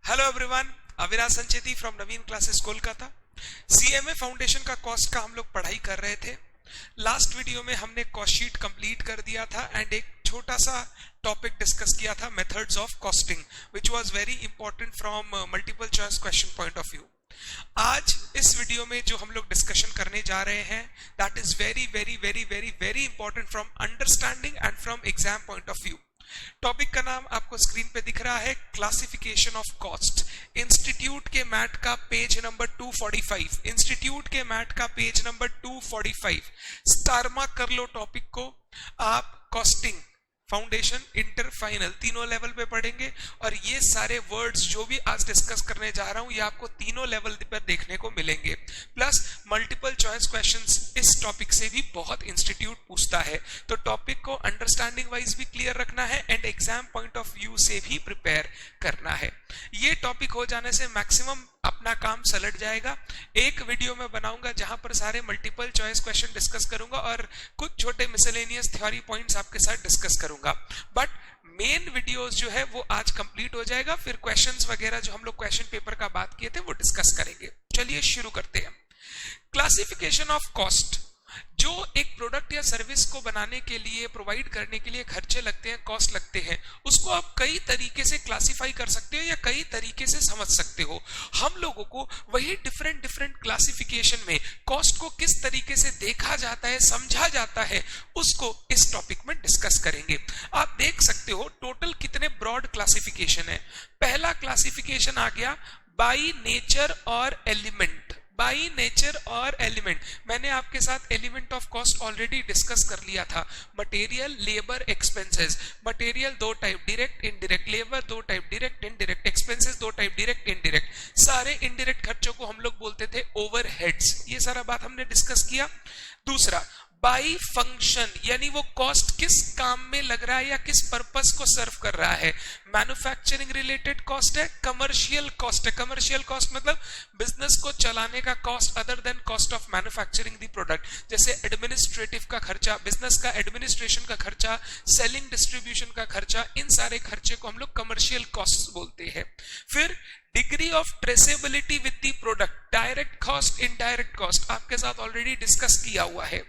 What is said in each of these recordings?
Hello everyone, Avinash Sancheti from Naveen classes Kolkata. CMA foundation का cost का हम लोग पढ़ाई कर रहे थे। लास्ट वीडियो में हमने कॉस्ट शीट कंप्लीट कर दिया था एंड एक छोटा सा टॉपिक डिस्कस किया था, methods of costing, which was very important from multiple choice question point of view. आज इस वीडियो में जो हम लोग डिस्कशन करने जा रहे हैं, that is very very very very very important from understanding and from exam point of view. Topic का नाम आपको स्क्रीन पे दिख रहा है, क्लासिफिकेशन ऑफ कॉस्ट। इंस्टीट्यूट के मैट का पेज नंबर 245, इंस्टीट्यूट के मैट का पेज नंबर 245। स्टार मार्क कर लो टॉपिक को। आप कॉस्टिंग, फाउंडेशन, इंटर, फाइनल तीनों लेवल पे पढ़ेंगे और ये सारे वर्ड्स जो भी आज डिस्कस करने जा रहा हूं ये आपको तीनों लेवल पर देखने को मिलेंगे। प्लस मल्टीपल चॉइस क्वेश्चंस इस टॉपिक से भी बहुत इंस्टीट्यूट पूछता है, तो टॉपिक को अंडरस्टैंडिंग वाइज भी क्लियर रखना है and exam point of view से भी प्रिपेयर करना है। ये टॉपिक हो जाने से मैक्सिमम अपना काम सलट जाएगा। एक वीडियो में बनाऊंगा जहां पर सारे मल्टीपल चॉइस क्वेश्चन डिस्कस करूंगा और कुछ छोटे मिसलेनियस थ्योरी पॉइंट्स आपके साथ डिस्कस करूंगा। बट मेन वीडियोस जो है वो आज कंप्लीट हो जाएगा, फिर क्वेश्चंस वगैरह जो हम लोग क्वेश्चन पेपर का बात किए थे वो डिस्कस करेंगे। चलिए शुरू करते हैं। क्लासिफिकेशन ऑफ कॉस्ट, जो एक प्रोडक्ट या सर्विस को बनाने के लिए, प्रोवाइड करने के लिए खर्चे लगते हैं, कॉस्ट लगते हैं, उसको आप कई तरीके से क्लासिफाई कर सकते हो या कई तरीके से समझ सकते हो। हम लोगों को वही डिफरेंट डिफरेंट क्लासिफिकेशन में कॉस्ट को किस तरीके से देखा जाता है, समझा जाता है, उसको इस टॉपिक में डिस्कस करेंगे। आप देख सकते हो टोटल कितने ब्रॉड क्लासिफिकेशन है। पहला क्लासिफिकेशन आ गया बाय नेचर और एलिमेंट। बाय नेचर और एलिमेंट, मैंने आपके साथ element of cost already discuss कर लिया था। Material, labour, expenses. मटेरियल दो टाइप, डायरेक्ट, इनडायरेक्ट। लेबर दो टाइप, डायरेक्ट, इनडायरेक्ट। एक्सपेंसेस दो टाइप, डायरेक्ट, इनडायरेक्ट। सारे इनडायरेक्ट खर्चों को हम लोग बोलते थे ओवरहेड्स। ये सारा बात हमने डिस्कस किया। दूसरा बाय फंक्शन, यानी वो कॉस्ट किस काम में लग रहा है या किस पर्पस को सर्व कर रहा है। मैन्युफैक्चरिंग रिलेटेड कॉस्ट है, कमर्शियल कॉस्ट है। कमर्शियल कॉस्ट मतलब बिजनेस को चलाने का cost other than cost of manufacturing the product, जैसे एडमिनिस्ट्रेटिव का खर्चा, बिजनेस का एडमिनिस्ट्रेशन का खर्चा, सेलिंग डिस्ट्रीब्यूशन का खर्चा, इन सारे खर्चे को हम लोग कमर्शियल कॉस्ट बोलते हैं। फिर degree of traceability with the product, direct cost, indirect cost, आपके साथ ऑलरेडी डिस्कस किया हुआ है।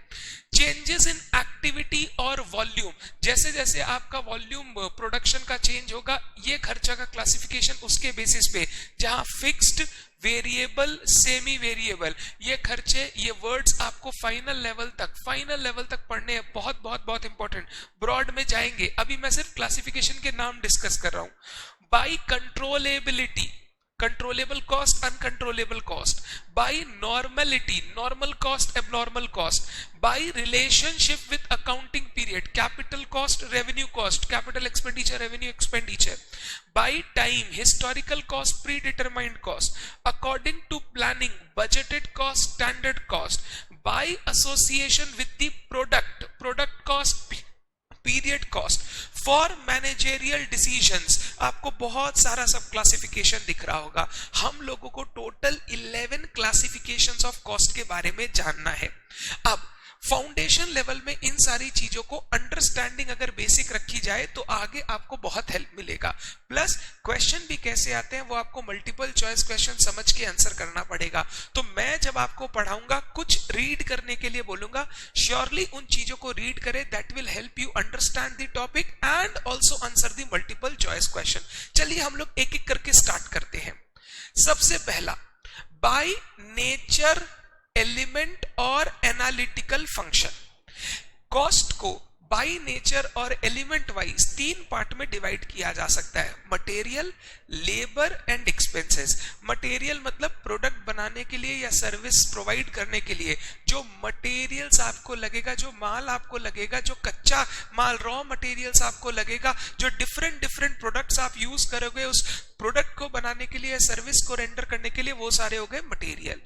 चेंजेस इन एक्टिविटी और वॉल्यूम, जैसे जैसे आपका वॉल्यूम प्रोडक्शन का चेंज होगा, ये खर्चा का क्लासिफिकेशन उसके बेसिस पे, जहां फिक्स्ड, वेरिएबल, सेमी वेरिएबल, ये खर्चे, ये वर्ड्स आपको फाइनल लेवल तक पढ़ने हैं। बहुत बहुत बहुत इंपॉर्टेंट। ब्रॉड में जाएंगे, अभी मैं सिर्फ क्लासिफिकेशन के नाम डिस्कस कर रहा हूं। By controllability, controllable cost, uncontrollable cost. By normality, normal cost, abnormal cost. By relationship with accounting period, capital cost, revenue cost, capital expenditure, revenue expenditure. By time, historical cost, pre determined cost, according to planning, budgeted cost, standard cost. By association with the product, product cost, period cost. For managerial decisions, आपको बहुत सारा सब classification दिख रहा होगा। हम लोगों को टोटल 11 क्लासिफिकेशंस ऑफ कॉस्ट के बारे में जानना है। अब फाउंडेशन लेवल में इन सारी चीजों को अंडरस्टैंडिंग अगर बेसिक रखी जाए तो आगे आपको बहुत हेल्प मिलेगा। प्लस क्वेश्चन भी कैसे आते हैं वो आपको मल्टीपल चॉइस क्वेश्चन समझ के आंसर करना पड़ेगा। तो मैं जब आपको पढ़ाऊंगा कुछ रीड करने के लिए बोलूंगा, श्योरली उन चीजों को रीड करें, that will help you understand the topic and also answer the multiple choice question. चलिए हम लोग एक एक करके स्टार्ट करते हैं। सबसे पहला, बाय नेचर, एलिमेंट और एनालिटिकल फंक्शन। कॉस्ट को बाय नेचर और एलिमेंट वाइज 3 पार्ट में डिवाइड किया जा सकता है, material, labour and expenses. Material मतलब प्रोडक्ट बनाने के लिए या सर्विस प्रोवाइड करने के लिए जो मटेरियल्स आपको लगेगा, जो माल आपको लगेगा, जो कच्चा माल, रॉ मटेरियल्स आपको लगेगा, जो डिफरेंट डिफरेंट प्रोडक्ट्स आप यूज करोगे उस प्रोडक्ट को बनाने के लिए, सर्विस को रेंडर करने के लिए, वो सारे हो गए मटेरियल।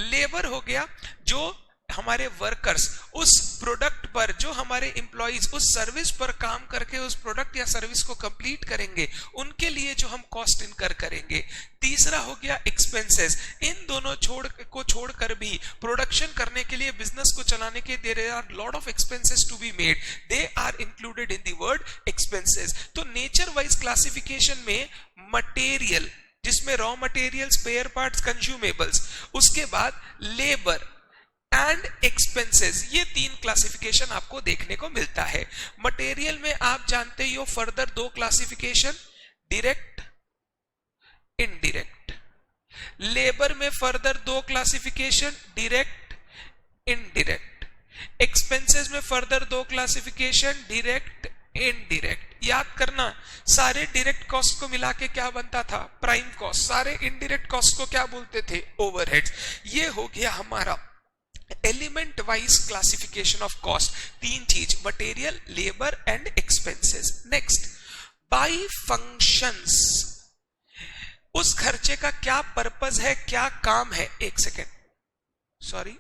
लेबर हो गया जो हमारे वर्कर्स उस प्रोडक्ट पर, जो हमारे एम्प्लॉइज उस सर्विस पर काम करके उस प्रोडक्ट या सर्विस को कंप्लीट करेंगे, उनके लिए जो हम कॉस्ट इनकर करेंगे। तीसरा हो गया एक्सपेंसेस। इन दोनों छोड़कर भी प्रोडक्शन करने के लिए, बिजनेस को चलाने के there are lot of expenses to be made, they are included in the word expenses. तो नेचर वाइज क्लासिफिकेशन में मटेरियल, जिसमें raw material, spare parts, consumables, उसके बाद लेबर एंड एक्सपेंसेस, ये 3 क्लासिफिकेशन आपको देखने को मिलता है। मटेरियल में आप जानते ही हो further 2 classification, direct, indirect. Labour में further 2 classification, direct, indirect. Expenses में फर्दर 2 क्लासिफिकेशन, डायरेक्ट, इनडायरेक्ट। याद करना, सारे डायरेक्ट कॉस्ट को मिला के क्या बनता था? Prime cost. सारे इनडायरेक्ट कॉस्ट को क्या बोलते थे? ओवरहेड्स। ये हो गया हमारा element wise classification of cost. 3 चीज, material, labour and expenses. Next, by functions, उस खर्चे का क्या पर्पस है, क्या काम है? एक सेकेंड, सॉरी,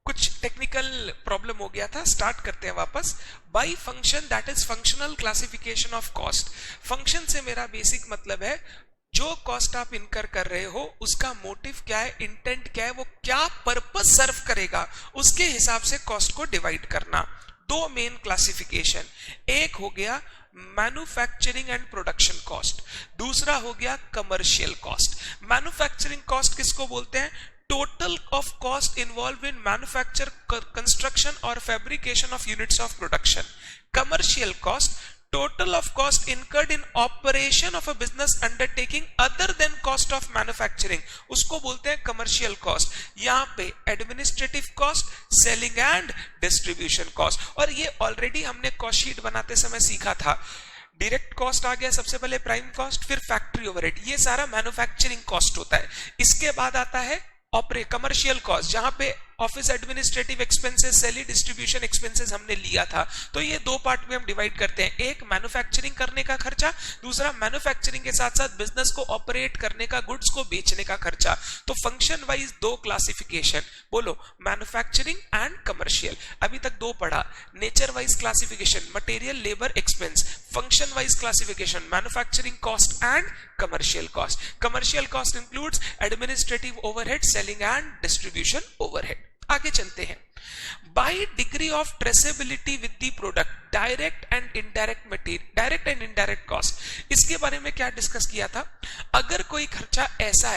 कुछ टेक्निकल प्रॉब्लम हो गया था, स्टार्ट करते हैं वापस। By function, that is functional classification of cost. Function से मेरा बेसिक मतलब है जो कॉस्ट आप इनकर कर रहे हो उसका मोटिव क्या है, इंटेंट क्या है, वो क्या पर्पस सर्व करेगा, उसके हिसाब से कॉस्ट को डिवाइड करना। 2 मेन क्लासिफिकेशन, एक हो गया मैन्युफैक्चरिंग एंड प्रोडक्शन कॉस्ट, दूसरा हो गया कमर्शियल कॉस्ट। मैन्युफैक्चरिंग कॉस्ट किसको बोलते हैं? Total of cost involve in manufacture, construction और fabrication of units of production. Commercial cost, total of cost incurred in operation of a business undertaking other than cost of manufacturing, उसको बोलते हैं commercial cost. यहां पे administrative cost, selling and distribution cost. और ये already हमने cost sheet बनाते समय सीखा था। डायरेक्ट कॉस्ट आ गया सबसे पहले, प्राइम कॉस्ट, फिर फैक्ट्री ओवरहेड, ये सारा मैन्युफैक्चरिंग कॉस्ट होता है। इसके बाद आता है कमर्शियल कॉस्ट, जहां पे office administrative expenses, selling, distribution expenses हमने लिया था। तो ये 2 पार्ट में हम डिवाइड करते हैं, एक मैन्युफैक्चरिंग करने का खर्चा, दूसरा मैन्युफैक्चरिंग के साथ साथ बिजनेस को ऑपरेट करने का, गुड्स को बेचने का खर्चा। तो फंक्शन वाइज 2 क्लासिफिकेशन, बोलो मैन्युफैक्चरिंग एंड कमर्शियल। अभी तक 2 पढ़ा। Nature wise classification, material, labour, expense. Function wise classification, manufacturing cost and commercial cost. Commercial cost includes administrative overhead, selling and distribution overhead. आगे चलते हैं। Bye degree of traceability with the product, direct and indirect material, direct and indirect cost. इसके बारे में क्या discuss किया था? अगर कोई खर्चा ऐसा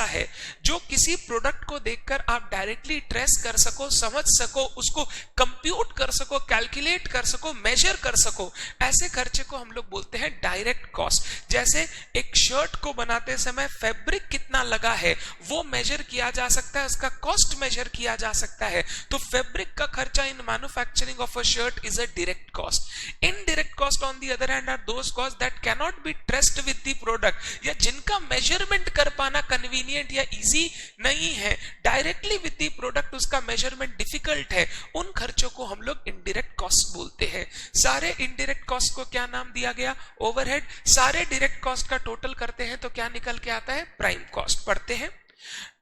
है जो किसी प्रोडक्ट को देखकर आप डायरेक्टली ट्रेस कर सको, समझ सको, उसको कंप्यूट कर सको, कैलकुलेट कर सको, मेजर कर सको, ऐसे खर्चे को हम लोग बोलते हैं डायरेक्ट कॉस्ट। जैसे एक शर्ट को बनाते समय फैब्रिक कितना लगा है वो मेजर किया जा सकता है, उसका कॉस्ट मेजर किया जा सकता है। तो फैब्रिक का खर्चा in manufacturing of a shirt is a direct cost. Indirect cost on the other hand are those costs that cannot be traced with the product, या जिनका मेजरमेंट कर पाना कन्वीनियंट या इजी नहीं है, डायरेक्टली विद द प्रोडक्ट उसका measurement difficult है, उन खर्चों को हम लोग इनडायरेक्ट कॉस्ट बोलते हैं। सारे इनडायरेक्ट कॉस्ट को क्या नाम दिया गया? ओवरहेड। सारे डायरेक्ट कॉस्ट का टोटल करते हैं तो क्या निकल के आता है? Prime cost. पढ़ते हैं।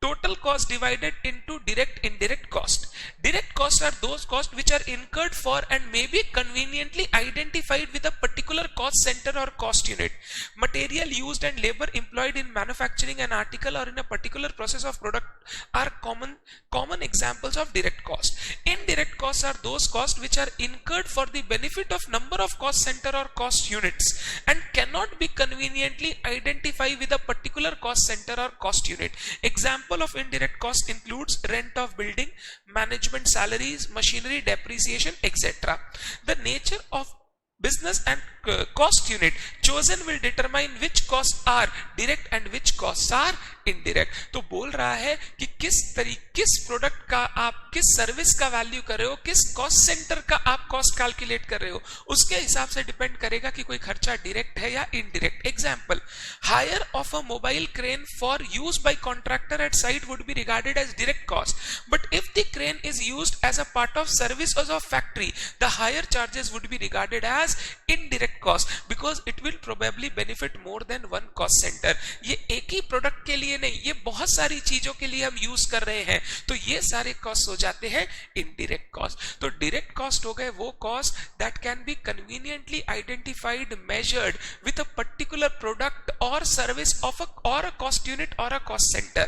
Total cost divided into direct indirect cost. Direct costs are those costs which are incurred for and may be conveniently identified with a particular cost center or cost unit. Material used and labor employed in manufacturing an article or in a particular process of product are common examples of direct cost. Indirect costs are those costs which are incurred for the benefit of number of cost center or cost units and cannot be conveniently identified with a particular cost center or cost unit. Example of indirect cost includes rent of building, management salaries, machinery depreciation, etc. The nature of business and cost unit chosen will determine which costs are direct and which costs are indirect. तो बोल रहा है कि किस product का आप किस service का वैल्यू कर रहे हो, किस कॉस्ट सेंटर का आप कॉस्ट कैलकुलेट कर रहे हो, उसके हिसाब से डिपेंड करेगा कि कोई खर्चा डायरेक्ट है या indirect. Example, hire of a mobile crane for use by contractor at site would be regarded as direct cost, but if the crane is used as a part of service of factory the hire charges would be regarded as indirect cost because it will probably benefit more than one cost center. ये एक ही product के लिए लिए नहीं, ये बहुत सारी चीजों के लिए हम यूज कर रहे हैं, तो ये सारे कॉस्ट हो जाते हैं इनडायरेक्ट कॉस्ट। तो डायरेक्ट कॉस्ट हो गए वो cost that can be conveniently identified, measured with a particular product और service of or a cost unit or a cost center.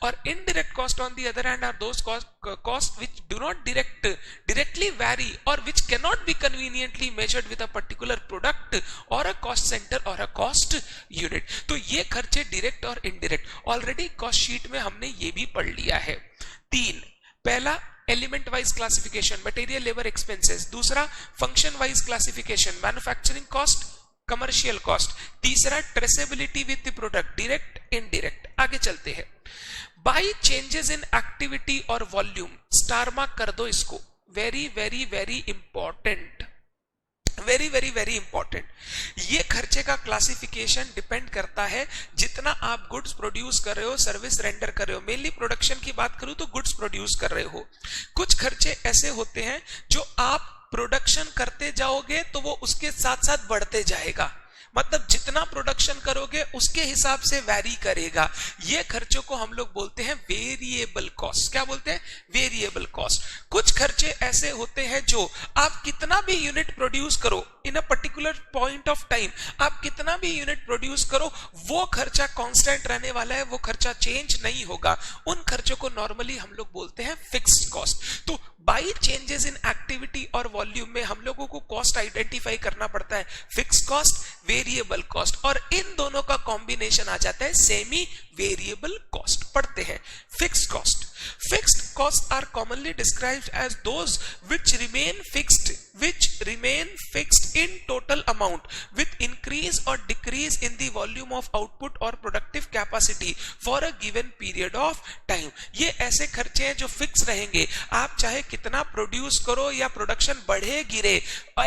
Or indirect cost on the other hand are those costs which do not directly vary or which cannot be conveniently measured with a particular product or a cost center or a cost unit. तो ये खर्चे direct और indirect already cost sheet में हमने ये भी पढ़ लिया है। 3, पहला element wise classification, material labour expenses. दूसरा function wise classification, manufacturing cost, commercial cost. तीसरा traceability with the product, direct indirect. आगे चलते हैं। बाय चेंजेस इन एक्टिविटी और वॉल्यूम, स्टार मार्क कर दो इसको, very very very important, very very very important. ये खर्चे का क्लासिफिकेशन डिपेंड करता है जितना आप गुड्स प्रोड्यूस कर रहे हो, सर्विस रेंडर कर रहे हो। मेनली प्रोडक्शन की बात करूं तो गुड्स प्रोड्यूस कर रहे हो। कुछ खर्चे ऐसे होते हैं जो आप प्रोडक्शन करते जाओगे तो वो उसके साथ साथ बढ़ते जाएगा, मतलब जितना प्रोडक्शन करोगे उसके हिसाब से वैरी करेगा। ये खर्चों को हम लोग बोलते हैं वेरिएबल कॉस्ट। क्या बोलते हैं? Variable cost. कुछ खर्चे ऐसे होते हैं जो आप कितना भी यूनिट प्रोड्यूस करो in a particular point of time, आप कितना भी यूनिट प्रोड्यूस करो वो खर्चा कांस्टेंट रहने वाला है, वो खर्चा चेंज नहीं होगा। उन खर्चों को नॉर्मली हम लोग बोलते हैं फिक्स्ड कॉस्ट। तो बाय चेंजेस इन एक्टिविटी और वॉल्यूम में हम लोगों को कॉस्ट आइडेंटिफाई करना पड़ता है, फिक्स्ड कॉस्ट, वेरिएबल कॉस्ट, और इन दोनों का कॉम्बिनेशन आ जाता है सेमी वेरिएबल कॉस्ट। पढ़ते हैं fixed cost. Fixed costs are commonly described as those which remain fixed in total amount with increase or decrease in the volume of output or productive capacity for a given period of time. ये ऐसे खर्चे हैं जो fix रहेंगे, आप चाहे कितना produce करो या प्रोडक्शन बढ़े गिरे,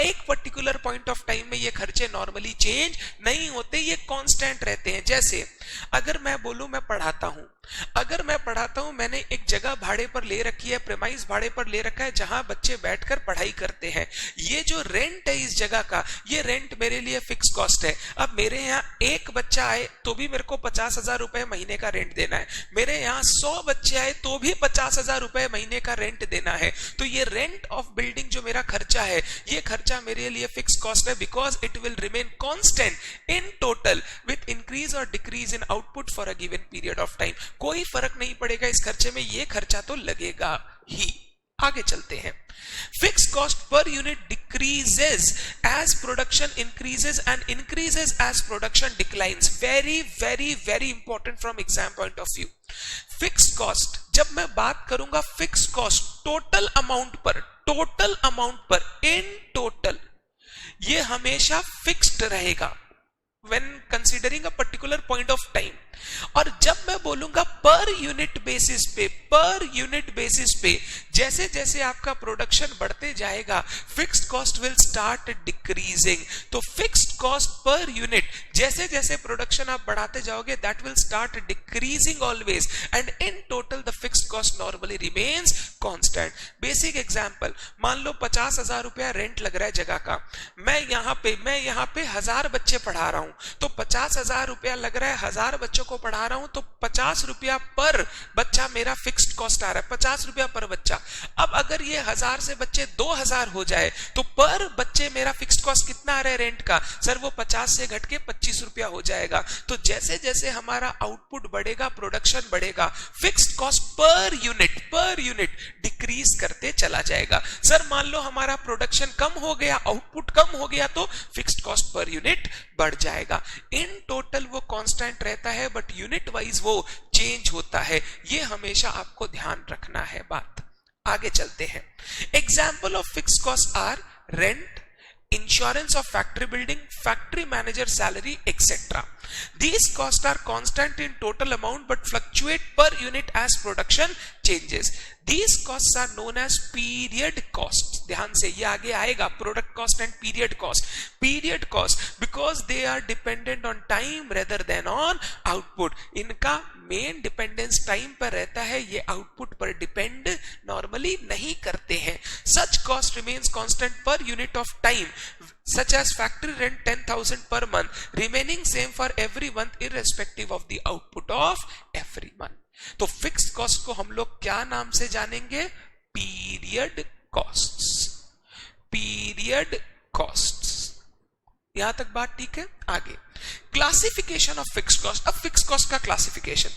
एक पर्टिकुलर पॉइंट ऑफ टाइम में ये खर्चे नॉर्मली चेंज नहीं होते, ये कांस्टेंट रहते हैं। जैसे अगर मैं बोलूं मैं पढ़ाता हूं, मैंने एक जगह भाड़े पर ले रखी है, प्रेमाइस भाड़े पर ले रखा है जहां बच्चे बैठकर पढ़ाई करते हैं। ये जो रेंट है इस जगह का, ये रेंट मेरे लिए फिक्स कॉस्ट है। अब मेरे यहाँ एक बच्चा आए तो भी मेरे को 50,000 रुपए महीने का रेंट देना है, मेरे यहाँ 100 बच्चे आए तो भी 50,000 रुपए महीने का रेंट देना है। तो ये रेंट ऑफ बिल्डिंग जो मेरा खर्चा है, ये खर्चा मेरे लिए फिक्स कॉस्ट है, because it will remain constant in total with increase और decrease in output for a given period of time. कोई फर्क नहीं पड़ेगा इस खर्चे में, ये खर्चा तो लगेगा ही। आगे चलते हैं। Fixed cost per unit decreases as production increases and increases as production declines. Very very very important from exam point of view. Fixed cost, जब मैं बात करूंगा फिक्स्ड कॉस्ट टोटल अमाउंट पर इन टोटल, ये हमेशा फिक्स्ड रहेगा when considering a particular point of time। और जब मैं बोलूंगा पर यूनिट बेसिस पे, जैसे जैसे आपका प्रोडक्शन बढ़ते जाएगा fixed cost will start decreasing. तो फिक्स्ड कॉस्ट पर यूनिट जैसे जैसे प्रोडक्शन आप बढ़ाते जाओगे that will start decreasing always, and in total the fixed cost normally remains constant. Basic example, मान लो 50,000 रुपया रेंट लग रहा है जगह का, मैं यहाँ पे 1000 बच्चे पढ़ा रहा हूं, तो 50,000 रुपया लग रहा है, 1000 बच्चों को पढ़ा रहा हूं, तो 50 रुपया पर बच्चा मेरा फिक्स्ड कॉस्ट आ रहा है, 50 रुपया पर बच्चा। अब अगर ये 1000 से बच्चे 2000 हो जाए तो पर बच्चे मेरा फिक्स्ड कॉस्ट कितना आ रहा है रेंट का? सर वो 50 से घट के 25 रुपया हो जाएगा। तो जैसे जैसे हमारा आउटपुट बढ़ेगा, प्रोडक्शन बढ़ेगा, fixed cost per unit decrease करते चला जाएगा। सर मान लो हमारा प्रोडक्शन कम हो गया, आउटपुट कम हो गया, तो फिक्स्ड कॉस्ट पर यूनिट बढ़ जाएगा। इन टोटल वो कांस्टेंट रहता है, बट यूनिट वाइज वो चेंज होता है। ये हमेशा आपको ध्यान रखना है बात। आगे चलते हैं। Example of fixed cost are rent, insurance of factory building, factory manager salary, etc. These costs are constant in total amount but fluctuate per unit as production changes. These costs are known as period costs. ध्यान से ये आगे आएगा, product cost and period cost. Period cost because they are dependent on time rather than on output. इनका main dependence time पर रहता है, ये आउटपुट पर डिपेंड नॉर्मली नहीं करते हैं। Such cost remains constant per unit of time, such as factory rent 10,000 per month, remaining same for every month irrespective of the output of effort. Every month. तो fixed cost को हम लोग क्या नाम से जानेंगे? Period costs. Period costs. यहां तक बात ठीक है? आगे क्लासिफिकेशन ऑफ फिक्स्ड कॉस्ट। अब फिक्स्ड कॉस्ट का क्लासिफिकेशन,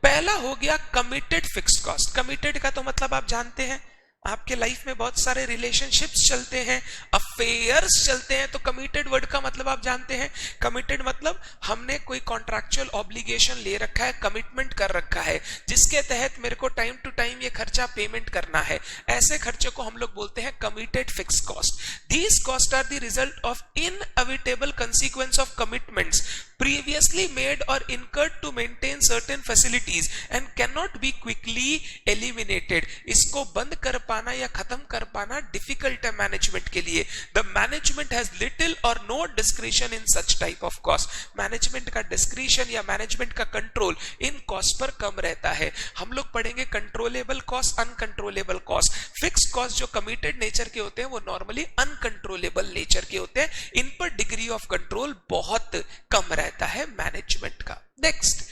पहला हो गया कमिटेड फिक्स्ड कॉस्ट। कमिटेड का तो मतलब आप जानते हैं, आपके लाइफ में बहुत सारे रिलेशनशिप्स चलते हैं, अफेयर्स चलते हैं, तो कमिटेड वर्ड का मतलब आप जानते हैं। कमिटेड मतलब हमने कोई कॉन्ट्रैक्चुअल ऑब्लिगेशन ले रखा है, कमिटमेंट कर रखा है, जिसके तहत मेरे को टाइम टू टाइम ये खर्चा पेमेंट करना है। ऐसे खर्चे को हम लोग बोलते हैं committed fixed cost. These cost are the result of inevitable consequence of commitments previously made or incurred to maintain certain facilities and cannot be quickly eliminated। इसको बंद कर पाना या खत्म कर पाना डिफिकल्ट है मैनेजमेंट के लिए। The management has little or no discretion in such type of cost। Management का डिस्क्रिशन या मैनेजमेंट का कंट्रोल इन कॉस्ट पर कम रहता है। हम लोग पढ़ेंगे controllable cost, uncontrollable cost. Fixed cost जो कमिटेड नेचर के होते हैं वो नॉर्मली अनकंट्रोलेबल नेचर के होते हैं, इन पर डिग्री ऑफ कंट्रोल बहुत कम रहता है मैनेजमेंट का। Next,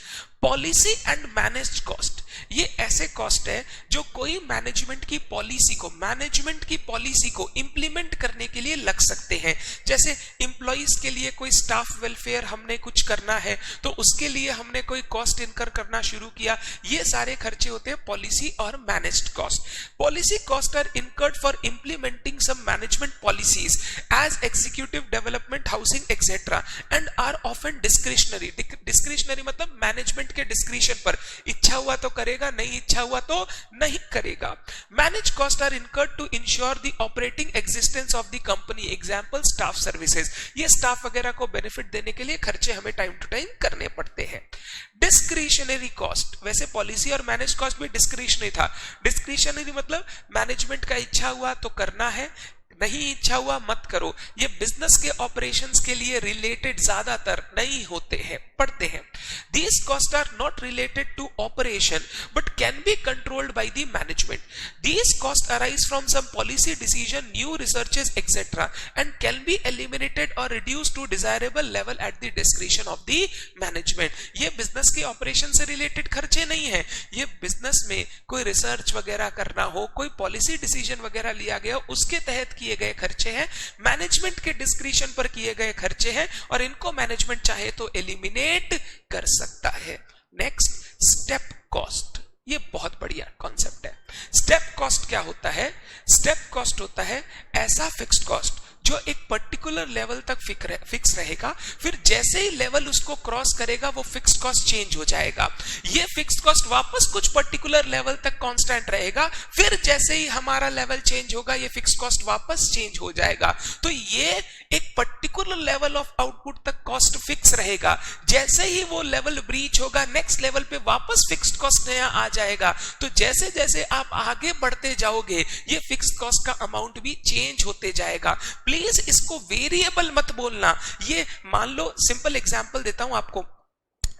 policy and managed cost. ये ऐसे कॉस्ट है जो कोई मैनेजमेंट की पॉलिसी को इंप्लीमेंट करने के लिए लग सकते हैं। जैसे एम्प्लॉइज के लिए कोई स्टाफ वेलफेयर हमने कुछ करना है तो उसके लिए हमने कोई कॉस्ट इनकर करना शुरू किया। ये सारे खर्चे होते हैं पॉलिसी और managed cost. Policy cost are incurred for implementing some management policies as executive development, housing etcetera and are often discretionary. Discretionary मतलब मैनेजमेंट के डिस्क्रिशन पर, इच्छा हुआ तो करेगा, नहीं इच्छा हुआ तो नहीं करेगा। Manage cost are incurred to ensure the operating existence of the company. Example staff services. ये स्टाफ वगैरह को बेनिफिट देने के लिए खर्चे हमें टाइम टू टाइम करने पड़ते हैं। डिस्क्रिशनरी कॉस्ट, वैसे पॉलिसी और मैनेज कॉस्ट भी डिस्क्रिशनरी था। डिस्क्रिशनरी मतलब मैनेजमेंट का इच्छा हुआ तो करना है, नहीं इच्छा हुआ मत करो। ये बिजनेस के ऑपरेशंस के लिए रिलेटेड ज्यादातर नहीं होते हैं, पढ़ते हैं। These costs are not related to operation but can be controlled by the management. These costs arise from some policy decision, new researches, etc. and can be eliminated or reduced to desirable level at the discretion of the management. ये business के operation से related खर्चे नहीं है। ये business में कोई research वगैरह करना हो, कोई पॉलिसी डिसीजन वगैरह लिया गया, उसके तहत किए गए खर्चे हैं, मैनेजमेंट के डिस्क्रिशन पर किए गए खर्चे हैं और इनको मैनेजमेंट चाहे तो एलिमिनेट कर सकता है। Next, step cost. ये बहुत बढ़िया कॉन्सेप्ट है। स्टेप कॉस्ट क्या होता है? स्टेप कॉस्ट होता है ऐसा फिक्स्ड कॉस्ट जो एक पर्टिकुलर लेवल तक फिक्स रहेगा, फिर जैसे ही लेवल उसको क्रॉस करेगा वो फिक्स्ड कॉस्ट चेंज हो जाएगा। ये फिक्स्ड कॉस्ट वापस कुछ पर्टिकुलर लेवल तक कांस्टेंट रहेगा, फिर जैसे ही हमारा लेवल चेंज होगा ये फिक्स्ड कॉस्ट वापस चेंज हो जाएगा। तो ये एक पर्टिकुलर लेवल ऑफ आउटपुट तक कॉस्ट फिक्स रहेगा, जैसे ही वो लेवल ब्रीच होगा नेक्स्ट लेवल पे वापस फिक्स्ड कॉस्ट नया आ जाएगा। तो जैसे जैसे आप आगे बढ़ते जाओगे ये फिक्स्ड कॉस्ट का अमाउंट भी चेंज होते जाएगा। प्लीज इसको वेरिएबल मत बोलना। ये मान लो, सिंपल एग्जांपल देता हूं आपको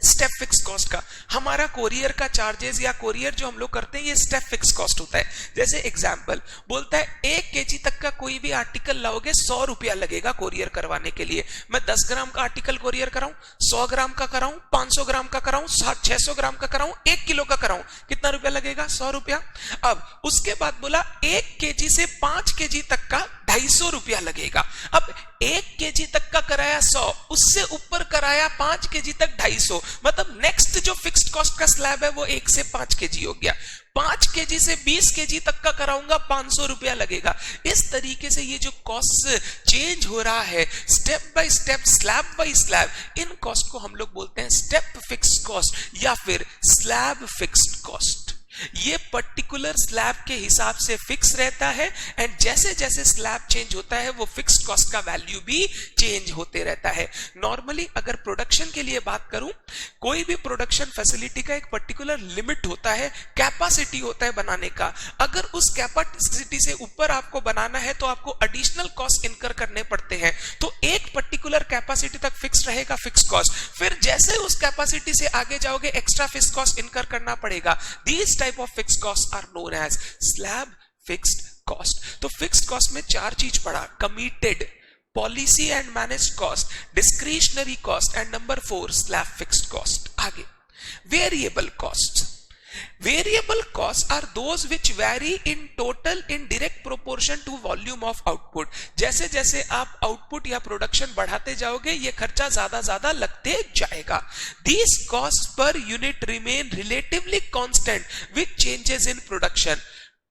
स्टेप फिक्स कॉस्ट का। हमारा कोरियर का चार्जेस या कोरियर जो हम लोग करते हैं ये स्टेप फिक्स कॉस्ट होता है। जैसे एग्जांपल बोलता है 1 केजी तक का कोई भी आर्टिकल लाओगे 100 रुपया लगेगा कोरियर करवाने के लिए। मैं 10 ग्राम का आर्टिकल कोरियर कराऊं, 100 ग्राम का कराऊं, 500 ग्राम का कराऊं, 600 ग्राम का कराऊं, 1 किलो का कराऊं, कितना रुपया लगेगा? 100 रुपया। अब उसके बाद बोला 1 केजी से 5 केजी तक का 250 रुपया लगेगा। अब 1 केजी तक का कराया 100, उससे ऊपर कराया 5 केजी तक 250, मतलब नेक्स्ट जो फिक्स्ड कॉस्ट का स्लैब है वो 1 से 5 केजी हो गया। 5 केजी से 20 केजी तक का कराऊंगा 500 रुपया लगेगा। इस तरीके से ये जो कॉस्ट चेंज हो रहा है step by step, slab by slab, इन कॉस्ट को हम लोग बोलते हैं स्टेप फिक्स्ड कॉस्ट या फिर स्लैब फिक्स्ड कॉस्ट। ये पर्टिकुलर स्लैब के हिसाब से फिक्स रहता है एंड जैसे जैसे स्लैब चेंज होता है वो फिक्स्ड कॉस्ट का वैल्यू भी चेंज होते रहता है। नॉर्मली अगर प्रोडक्शन के लिए बात करूं, कोई भी प्रोडक्शन फैसिलिटी का एक पर्टिकुलर लिमिट होता है, कैपेसिटी होता है बनाने का। अगर उस कैपेसिटी से ऊपर आपको बनाना है तो आपको एडिशनल कॉस्ट इनकर करने पड़ते हैं। तो एक पर्टिकुलर कैपेसिटी तक फिक्स रहेगा फिक्स्ड कॉस्ट, फिर जैसे उस कैपेसिटी से आगे जाओगे एक्स्ट्रा फिक्स्ड कॉस्ट इनकर करना पड़ेगा। These type of fixed cost are known as slab fixed cost. तो फिक्स्ड कॉस्ट में 4 चीज पढ़ा, committed, policy and managed cost, discretionary cost and number 4 slab fixed cost. आगे Variable costs. Variable costs are those which vary in total in direct proportion to volume of output. जैसे जैसे आप output या production बढ़ाते जाओगे ये खर्चा ज्यादा लगते जाएगा. These costs per unit remain relatively constant with changes in production.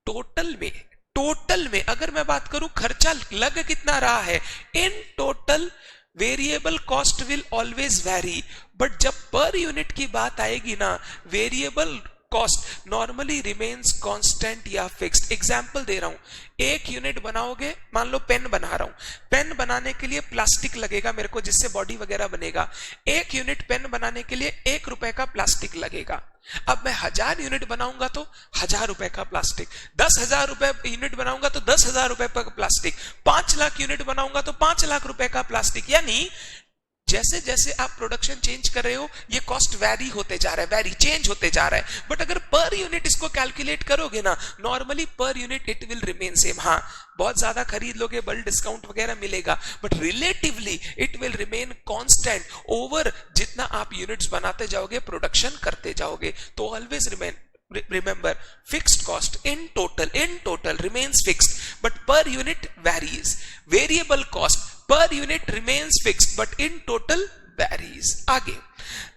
Total में अगर मैं बात करूं खर्चा लग कितना रहा है, in total variable cost will always vary, but जब पर यूनिट की बात आएगी ना, variable cost normally remains constant या फिक्स्ड. एग्जांपल दे रहा हूं, एक यूनिट बनाओगे, मान लो पेन बना रहा हूं, पेन बनाने के लिए प्लास्टिक लगेगा मेरे को जिससे बॉडी वगैरह बनेगा. एक यूनिट पेन बनाने के लिए 1 रुपए का प्लास्टिक लगेगा. अब मैं 1000 यूनिट बनाऊंगा तो 1000 रुपए का प्लास्टिक, 10,000 रुपए यूनिट बनाऊंगा तो 10,000 रुपए का प्लास्टिक, 5 लाख यूनिट बनाऊंगा तो 5 लाख रुपए का प्लास्टिक. यानी जैसे जैसे आप प्रोडक्शन चेंज कर रहे हो ये कॉस्ट वैरी होते जा रहा है, चेंज होते जा रहा है. बट अगर पर यूनिट इसको कैलकुलेट करोगे ना, normally per unit it will remain same. हाँ, बहुत ज्यादा खरीद लोगे, बल्क डिस्काउंट वगैरह मिलेगा, but relatively it will remain constant over जितना आप यूनिट्स बनाते जाओगे, प्रोडक्शन करते जाओगे. तो always remember fixed cost in total remains fixed but per unit varies. Variable cost per unit remains fixed but in total varies. आगे,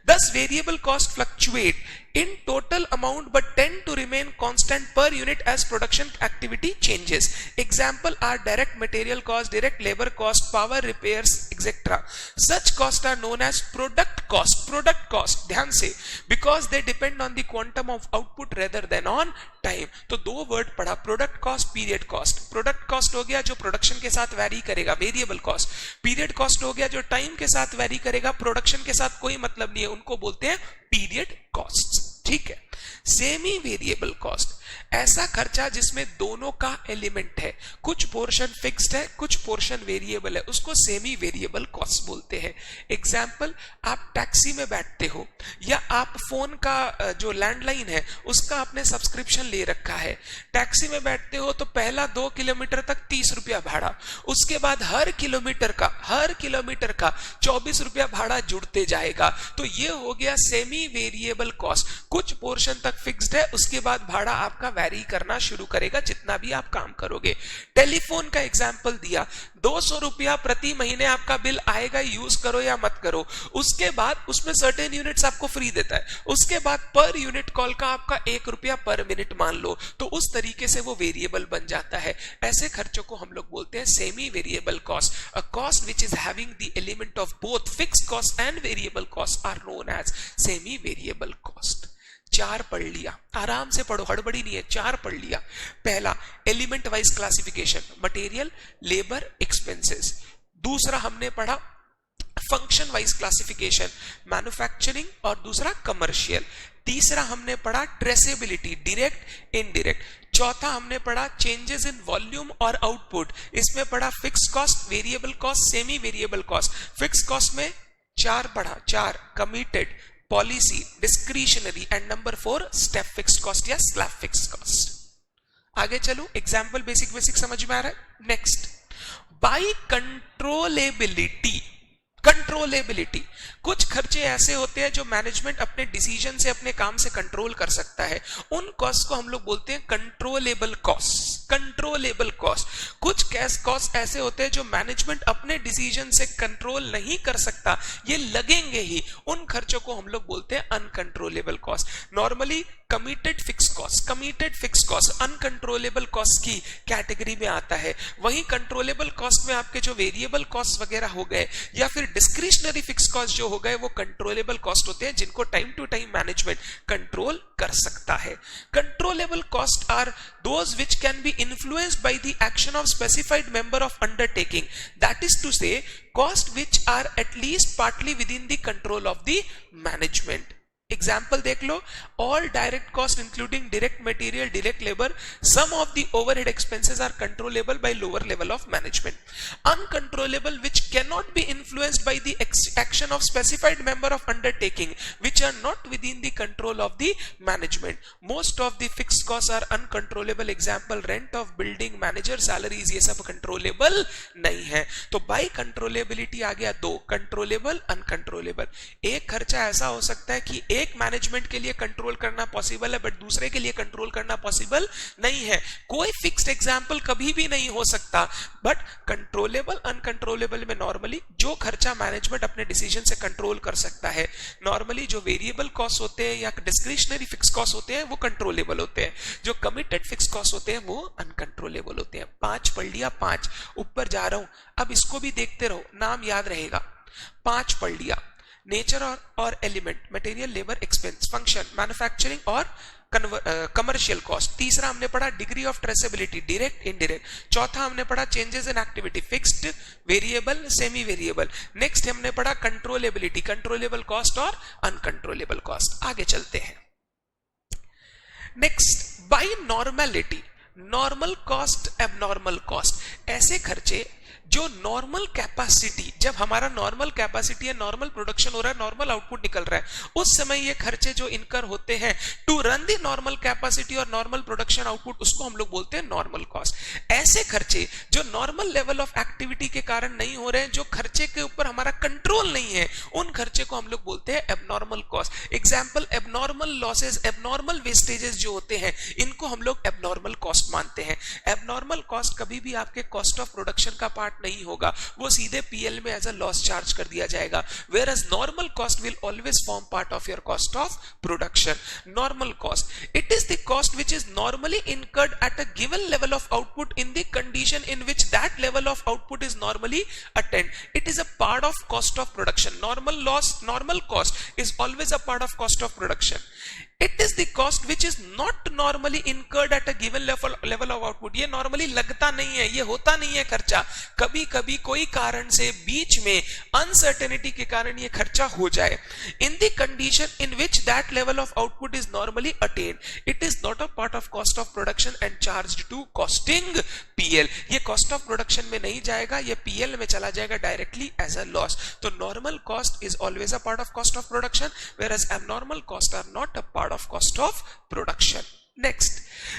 thus variable cost fluctuate in total amount but tend to remain constant per unit as production activity changes. Example are direct material cost, direct labor cost, power repairs, etc. Such costs are known as product cost ध्यान से, because they depend on the quantum of output rather than on time. तो दो word पढ़ा, product cost, period cost. Product cost हो गया जो production के साथ वैरी करेगा, वेरिएबल कॉस्ट. पीरियड कॉस्ट हो गया जो टाइम के साथ वैरी करेगा, प्रोडक्शन के साथ कोई मतलब नहीं है, उनको बोलते हैं पीरियड कॉस्ट. ठीक है. सेमी वेरिएबल कॉस्ट, ऐसा खर्चा जिसमें दोनों का एलिमेंट है, कुछ पोर्शन फिक्स्ड है, कुछ पोर्शन वेरिएबल है, उसको सेमी वेरिएबल कॉस्ट बोलते हैं. एग्जाम्पल, आप टैक्सी में बैठते हो या आप फोन का जो लैंडलाइन है उसका आपने सब्सक्रिप्शन ले रखा है. टैक्सी में बैठते हो तो पहला 2 किलोमीटर तक 30 रुपया भाड़ा, उसके बाद हर किलोमीटर का 24 रुपया भाड़ा जुड़ते जाएगा. तो ये हो गया सेमी वेरिएबल कॉस्ट. कुछ पोर्शन तक फिक्स्ड है, उसके बाद भाड़ा आपका वैरी करना शुरू करेगा जितना भी आप काम करोगे. टेलीफोन का एग्जांपल दिया, 200 रुपया प्रति महीने आपका बिल आएगा, यूज करो या मत करो. उसके बाद उसमें सर्टेन यूनिट्स आपको फ्री देता है, उसके बाद पर यूनिट कॉल का आपका 1 रुपया पर मिनट मान लो, तो उस तरीके से वो वेरिएबल बन जाता है. ऐसे खर्चों को हम लोग बोलते हैं semi variable cost. A cost which is having the element of both fixed cost and variable cost are known as semi variable cost. 4 पढ़ लिया, आराम से पढ़ो, हड़बड़ी नहीं है, 4 पढ़ लिया. पहला, element wise classification, material, labour, expenses. दूसरा हमने पढ़ा फंक्शन वाइज क्लासिफिकेशन, मैन्युफैक्चरिंग, और दूसरा कमर्शियल. तीसरा हमने पढ़ा ट्रेसेबिलिटी, डायरेक्ट, इनडायरेक्ट. चौथा हमने पढ़ा चेंजेस इन वॉल्यूम और आउटपुट, इसमें पढ़ा fixed cost, variable cost, semi variable cost. Fixed cost में 4 पढ़ा, 4 committed, policy, discretionary, and number 4 step fixed cost या स्लैब फिक्स्ड कॉस्ट. आगे चलो, एग्जाम्पल बेसिक समझ में आ रहा है. Next, by controllability. कुछ खर्चे ऐसे होते हैं जो मैनेजमेंट अपने डिसीजन से, अपने काम से कंट्रोल कर सकता है, उन कॉस्ट को हम लोग बोलते हैं कंट्रोलेबल कॉस्ट. कुछ कैश कॉस्ट ऐसे होते हैं जो मैनेजमेंट अपने डिसीजन से कंट्रोल नहीं कर सकता, ये लगेंगे ही, उन खर्चों को हम लोग बोलते हैं uncontrollable cost. Normally committed fix cost uncontrollable cost की कैटेगरी में आता है. वहीं कंट्रोलेबल कॉस्ट में आपके जो वेरिएबल कॉस्ट वगैरह हो गए या फिर डिस्क्रिशनरी फिक्स कॉस्ट जो हो गए वो कंट्रोलेबल कॉस्ट होते हैं, जिनको time to time management control कर सकता है. Controllable cost are those which can be influenced by the action of specified member of undertaking, that is to say cost which are at least partly within the control of the management. Example देख लो, all direct cost including direct material, direct labour, some of the overhead expenses are controllable by lower level of management. Uncontrollable which cannot be influenced by the action of specified member of undertaking, which are not within the control of the management. Most of the fixed costs are uncontrollable. Example, rent of building, manager salaries, ये सब controllable नहीं है. तो bye controllability आ गया 2, controllable, uncontrollable. एक खर्चा ऐसा हो सकता है कि एक मैनेजमेंट के लिए कंट्रोल करना पॉसिबल है बट दूसरे के लिए कंट्रोल करना पॉसिबल नहीं है। कोई फिक्स्ड एग्जाम्पल कभी भी नहीं हो सकता, बट कंट्रोलेबल अनकंट्रोलेबल में नॉर्मली जो खर्चा मैनेजमेंट अपने डिसीजन से कंट्रोल कर सकता है, नॉर्मली जो वेरिएबल कॉस्ट होते हैं या डिस्क्रिशनरी फिक्स कॉस्ट होते हैं वो कंट्रोलेबल होते हैं, जो कमिटेड फिक्स कॉस्ट होते हैं वो अनकंट्रोलेबल होते हैं। 5 पढ़ लिया, 5 ऊपर जा रहा हूं, अब इसको भी देखते रहो, नाम याद रहेगा। 5 पढ़ लिया, नेचर और element, material, labour, expense, function, manufacturing और कमर्शियल कॉस्ट। तीसरा हमने पढ़ा degree of traceability, direct indirect. चौथा हमने पढ़ा changes in activity, fixed, variable, semi variable. Next हमने पढ़ा कंट्रोलेबिलिटी, कंट्रोलेबल कॉस्ट और अनकंट्रोलेबल कॉस्ट। आगे चलते हैं। Next, by normality, normal cost, abnormal cost. ऐसे खर्चे जो नॉर्मल कैपेसिटी, जब हमारा नॉर्मल कैपेसिटी है, नॉर्मल प्रोडक्शन हो रहा है, नॉर्मल आउटपुट निकल रहा है, उस समय ये खर्चे जो इनकर होते हैं to run the normal capacity और नॉर्मल प्रोडक्शन आउटपुट, उसको हम लोग बोलते हैं नॉर्मल कॉस्ट। ऐसे खर्चे जो नॉर्मल लेवल ऑफ एक्टिविटी के कारण नहीं हो रहे हैं, जो खर्चे के ऊपर हमारा कंट्रोल नहीं है, उन खर्चे को हम लोग बोलते हैं abnormal cost. Example, abnormal losses, abnormal vestiges जो होते हैं, इनको हम लोग एबनॉर्मल कॉस्ट मानते हैं। एबनॉर्मल कॉस्ट कभी भी आपके कॉस्ट ऑफ प्रोडक्शन का पार्ट नहीं होगा, वो सीधे पीएल में एज अ लॉस चार्ज कर दिया जाएगा, whereas normal cost will always form part of your cost of production. Normal cost, it is the cost which is normally incurred at a given level of output in the condition in which that level of output is normally attained. It is a part of cost of production. Normal cost is always a part of cost of production. It is the cost which is not normally incurred at a given level of output. ये normally लगता नहीं है, ये होता नहीं है खर्चा, कभी कभी कोई कारण से बीच में अनसर्टेनिटी के कारण ये खर्चा हो जाए। In the condition in which that level of output is normally attained, it is not a part of cost of production and charged to costing PL. ये cost of production में नहीं जाएगा, ये PL में चला जाएगा directly as a loss. तो normal cost is always a part of cost of production, whereas abnormal costs are not a part of cost of production. Next,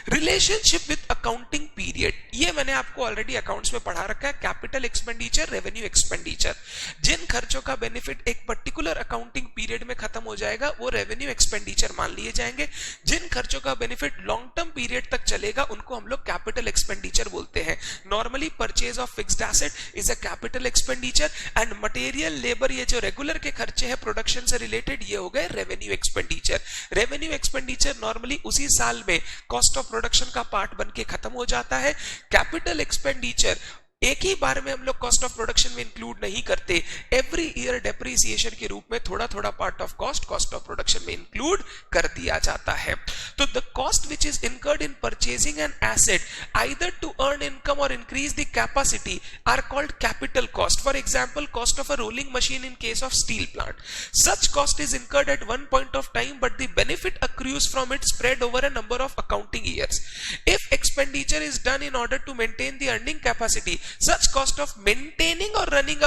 relationship with accounting period. ये मैंने आपको already accounts में पढ़ा रखा है। Capital expenditure, revenue expenditure, जिन खर्चों का benefit एक पर्टिकुलर अकाउंटिंग पीरियड में खत्म हो जाएगा वो रेवेन्यू एक्सपेंडिचर मान लिए जाएंगे। जिन खर्चों का बेनिफिट लॉन्ग टर्म पीरियड तक चलेगा उनको हम लोग कैपिटल एक्सपेंडिचर बोलते हैं। Normally purchase of fixed asset is a capital expenditure and material, labour, ये जो रेगुलर के खर्चे हैं प्रोडक्शन से रिलेटेड, ये हो गए revenue expenditure. Revenue expenditure normally उसी साल में कॉस्ट ऑफ प्रोडक्शन का पार्ट बन के खत्म हो जाता है। कैपिटल एक्सपेंडिचर एक ही बार में हम लोग कॉस्ट ऑफ प्रोडक्शन में इंक्लूड नहीं करते, एवरी ईयर डेप्रिसिएशन के रूप में थोड़ा थोड़ा part of cost of production में इंक्लूड कर दिया जाता है। तो the cost which is incurred in purchasing an asset either to earn income और increase the capacity are called capital cost. For example, cost of a rolling machine in case of steel plant, such cost is incurred at one point of time but the benefit accrues from it spread over a number of accounting years. If expenditure is done in order to maintain the earning capacity, such cost of maintaining or running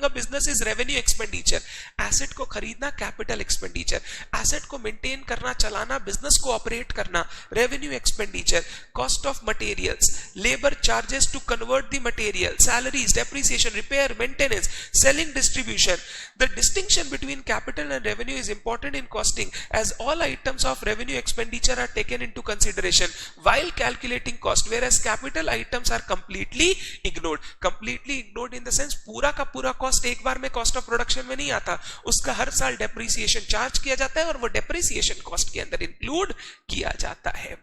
a business is revenue expenditure. Asset को खरीदना capital expenditure, asset को maintain करना, चलाना, business को operate करना revenue expenditure. Cost of materials, labor charges to convert the material, salaries, depreciation, repair, maintenance, selling, distribution. The distinction between capital and revenue is important in costing as all items of revenue expenditure are taken into consideration while calculating cost, whereas capital items are completely ignored in the sense पूरा का पूरा cost एक बार में cost of production में नहीं आता, उसका हर साल डेप्रिसिएशन चार्ज किया जाता है और वो डेप्रिसिएशन कॉस्ट के अंदर इंक्लूड किया जाता है।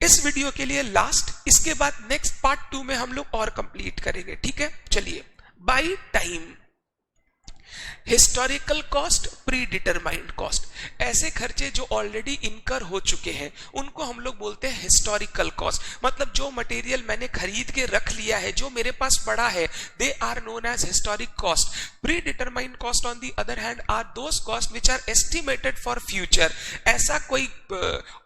इस वीडियो के लिए लास्ट, इसके बाद नेक्स्ट पार्ट 2 में हम लोग और कंप्लीट करेंगे, ठीक है। चलिए, bye time, historical cost, pre determined cost. ऐसे खर्चे जो ऑलरेडी इनकर हो चुके हैं उनको हम लोग बोलते हैं हिस्टोरिकल कॉस्ट। मतलब जो मटेरियल मैंने खरीद के रख लिया है, जो मेरे पास पड़ा है, they are known as historic cost. Pre determined cost on the other hand are those cost which are estimated for future. ऐसा कोई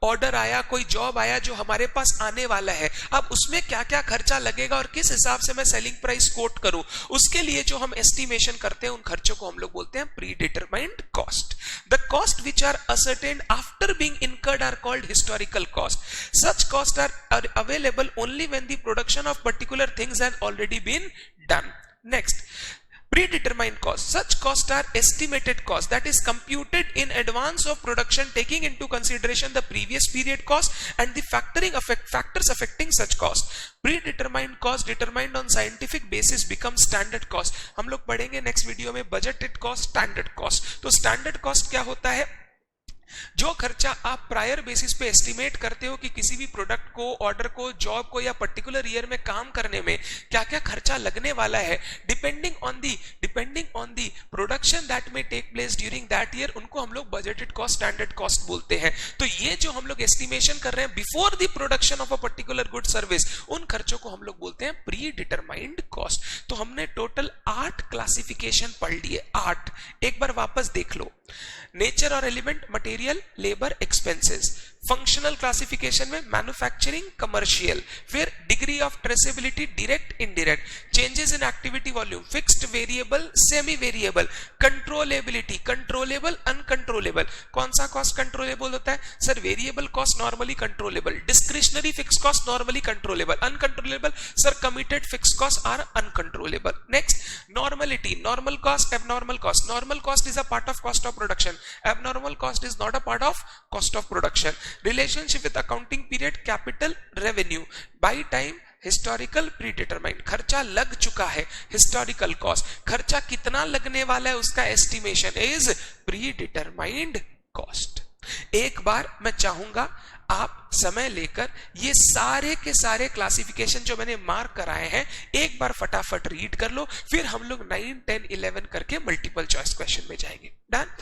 ऑर्डर आया, कोई जॉब आया जो हमारे पास आने वाला है, अब उसमें क्या क्या खर्चा लगेगा और किस हिसाब से मैं सेलिंग प्राइस कोट करूं, उसके लिए जो हम एस्टिमेशन करते हैं उन खर्चों को हम लोग बोलते हैं predetermined cost. The cost which are ascertained after being incurred are called historical cost. Such costs are available only when the production of particular things has already been done. Next, Predetermined cost. Such costs are estimated cost that is computed in advance of production, taking into consideration the previous period cost and the factors affecting such cost. Predetermined cost determined on scientific basis becomes standard cost. हम लोग पढ़ेंगे next video में budgeted cost, standard cost. तो standard cost क्या होता है? जो खर्चा आप प्रायर बेसिस पे एस्टिमेट करते हो कि किसी भी प्रोडक्ट को, ऑर्डर को, जॉब को या पर्टिकुलर ईयर में काम करने में क्या क्या खर्चा लगने वाला है, depending on the production that में take place during that year, उनको हम लोग बजटेड कॉस्ट, स्टैंडर्ड कॉस्ट बोलते हैं. तो ये जो हम लोग एस्टिमेशन कर रहे हैं before the production of a particular good service, उन खर्चों को हम लोग बोलते हैं प्री डिटरमाइंड कॉस्ट. तो हमने टोटल 8 क्लासिफिकेशन पढ़ लिए. 8 एक बार वापस देख लो. नेचर और element, material, labour, expenses. Functional classification में मैन्युफैक्चरिंग, कमर्शियल. फिर degree of traceability, direct, indirect. Changes in activity volume, fixed, variable, semi variable. Controllability, controllable, uncontrollable. कौन सा कॉस्ट कंट्रोलेबल होता है? Sir variable cost normally controllable, discretionary fix cost normally controllable, uncontrollable sir committed fix cost are uncontrollable. Next, normality, normal cost, abnormal cost. Normal cost is a part of cost of production, abnormal cost is not a part of cost of production. Relationship with accounting period, capital, revenue. By time, historical, predetermined. खर्चा लग चुका है, historical cost. खर्चा कितना लगने वाला है उसका एस्टिमेशन इज प्रीडिटरमाइंड कॉस्ट. एक बार मैं चाहूंगा आप समय लेकर ये सारे के सारे क्लासिफिकेशन जो मैंने मार्क कराए हैं एक बार फटाफट रीड कर लो, फिर हम लोग 9, 10, 11 करके मल्टीपल चॉइस क्वेश्चन में जाएंगे. डन.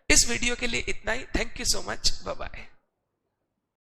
इस वीडियो के लिए इतना ही. Thank you so much. Bye bye.